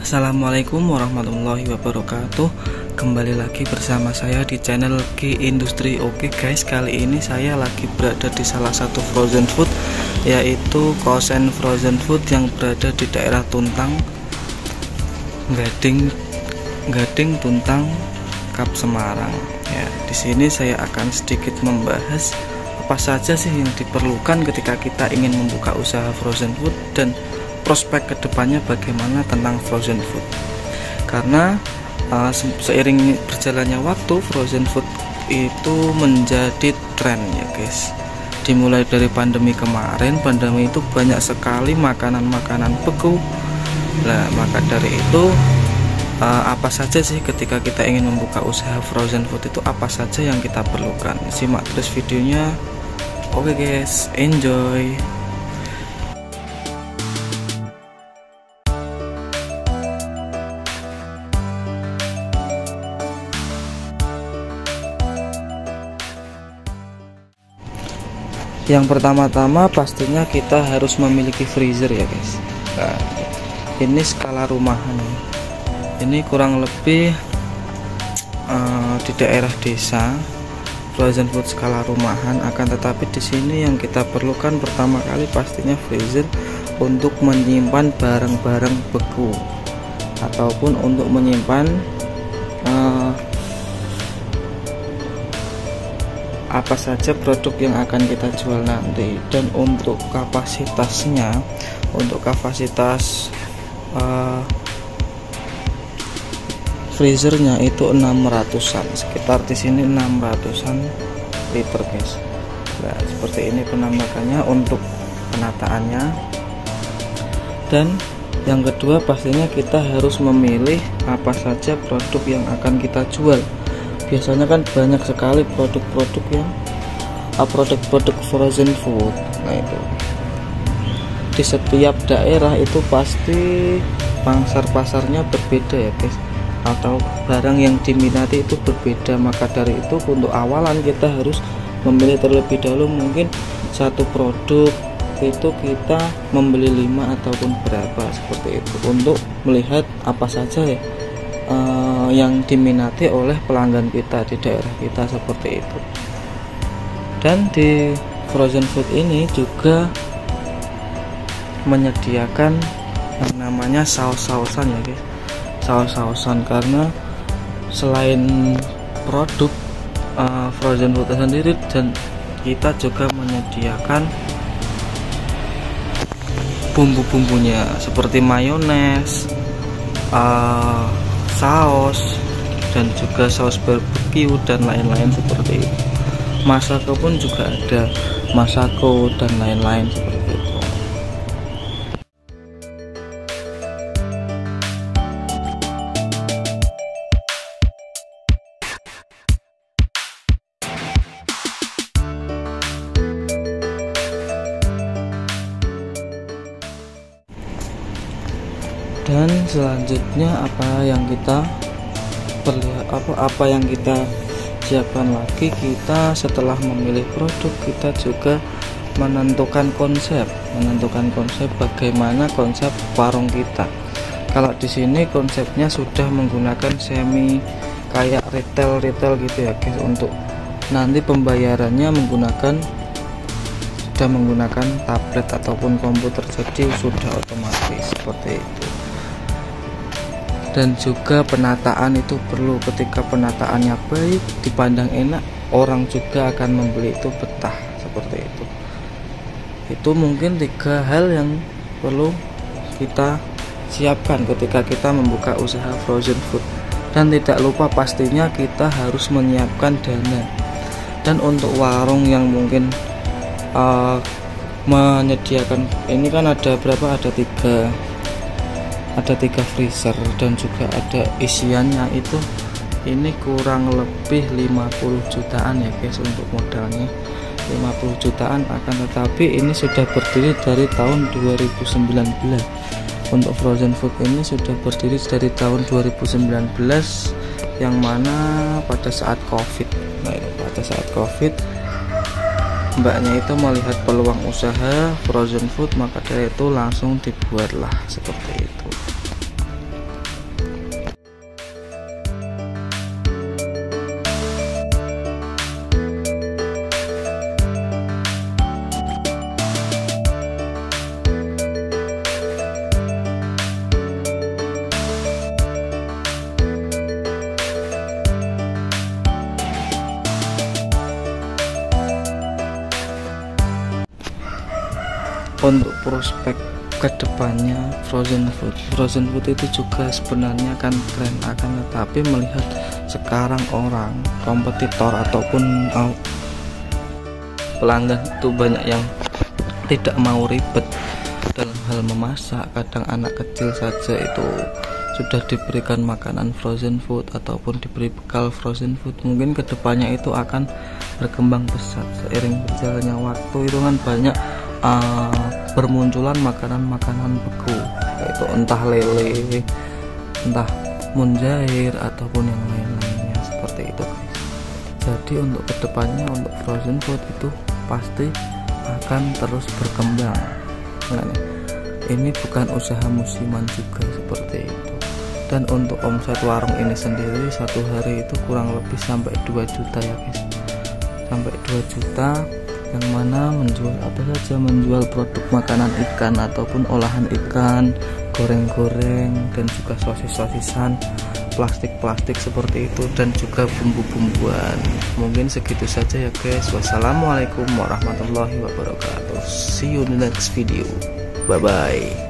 Assalamualaikum warahmatullahi wabarakatuh. Kembali lagi bersama saya di channel G Industri. Oke guys, kali ini saya lagi berada di salah satu frozen food, yaitu Kosen Frozen Food yang berada di daerah Tuntang, Gading Tuntang, Kap Semarang. Ya, di sini saya akan sedikit membahas apa saja sih yang diperlukan ketika kita ingin membuka usaha frozen food dan prospek kedepannya bagaimana tentang frozen food. Karena seiring berjalannya waktu, frozen food itu menjadi tren ya guys. Dimulai dari pandemi kemarin, pandemi itu banyak sekali makanan-makanan beku. Nah, maka dari itu apa saja sih ketika kita ingin membuka usaha frozen food itu, apa saja yang kita perlukan? Simak terus videonya. Oke guys, enjoy. Yang pertama-tama pastinya kita harus memiliki freezer ya guys. Nah, ini skala rumahan. Ini kurang lebih di daerah desa, frozen food skala rumahan. Akan tetapi di sini yang kita perlukan pertama kali pastinya freezer untuk menyimpan barang-barang beku ataupun untuk menyimpan apa saja produk yang akan kita jual nanti. Dan untuk kapasitasnya, untuk kapasitas freezernya itu 600-an, sekitar di sini 600-an liter guys. Nah, seperti ini penampakannya untuk penataannya. Dan yang kedua pastinya kita harus memilih apa saja produk yang akan kita jual. Biasanya kan banyak sekali produk-produk yang produk-produk frozen food. Nah, itu di setiap daerah itu pasti pasarnya berbeda ya guys, atau barang yang diminati itu berbeda. Maka dari itu untuk awalan kita harus memilih terlebih dahulu, mungkin satu produk itu kita membeli 5 ataupun berapa, seperti itu, untuk melihat apa saja ya yang diminati oleh pelanggan kita di daerah kita, seperti itu. Dan di frozen food ini juga menyediakan yang namanya saus-sausan ya guys, saus-sausan. Karena selain produk frozen food sendiri, dan kita juga menyediakan bumbu-bumbunya seperti mayones, saus, dan juga saus barbecue dan lain-lain seperti itu. Masako pun juga ada, masako dan lain-lain seperti itu. Dan selanjutnya apa yang kita siapkan lagi, kita setelah memilih produk, kita juga menentukan konsep bagaimana konsep warung kita. Kalau di sini konsepnya sudah menggunakan semi kayak retail gitu ya guys. Untuk nanti pembayarannya sudah menggunakan tablet ataupun komputer, jadi sudah otomatis seperti itu. Dan juga penataan itu perlu. Ketika penataannya baik, dipandang enak, orang juga akan membeli itu betah, seperti itu. Itu mungkin 3 hal yang perlu kita siapkan ketika kita membuka usaha frozen food. Dan tidak lupa pastinya kita harus menyiapkan dana. Dan untuk warung yang mungkin menyediakan ini kan ada berapa, ada tiga freezer, dan juga ada isiannya itu, ini kurang lebih 50 jutaan ya guys untuk modalnya, 50 jutaan. Akan tetapi ini sudah berdiri dari tahun 2019. Untuk frozen food ini sudah berdiri dari tahun 2019, yang mana pada saat covid. Nah, pada saat covid mbaknya itu melihat peluang usaha frozen food, maka dari itu langsung dibuatlah seperti itu. untuk prospek kedepannya frozen food itu juga sebenarnya kan keren, akan tetapi melihat sekarang orang kompetitor ataupun pelanggan itu banyak yang tidak mau ribet dalam hal memasak. Kadang anak kecil saja itu sudah diberikan makanan frozen food ataupun diberi bekal frozen food. Mungkin kedepannya itu akan berkembang pesat seiring berjalannya waktu. Itu kan banyak bermunculan makanan-makanan beku, yaitu entah lele, entah munjair ataupun yang lain-lainnya seperti itu guys. Jadi untuk kedepannya untuk frozen food itu pasti akan terus berkembang. Nah, ini bukan usaha musiman juga seperti itu. Dan untuk omset warung ini sendiri satu hari itu kurang lebih sampai 2 juta ya guys, sampai 2 juta, yang mana menjual apa saja, menjual produk makanan ikan ataupun olahan ikan, goreng-goreng, dan juga sosis-sosisan, plastik-plastik seperti itu, dan juga bumbu-bumbuan. Mungkin segitu saja ya guys. Wassalamualaikum warahmatullahi wabarakatuh. See you in the next video. Bye bye.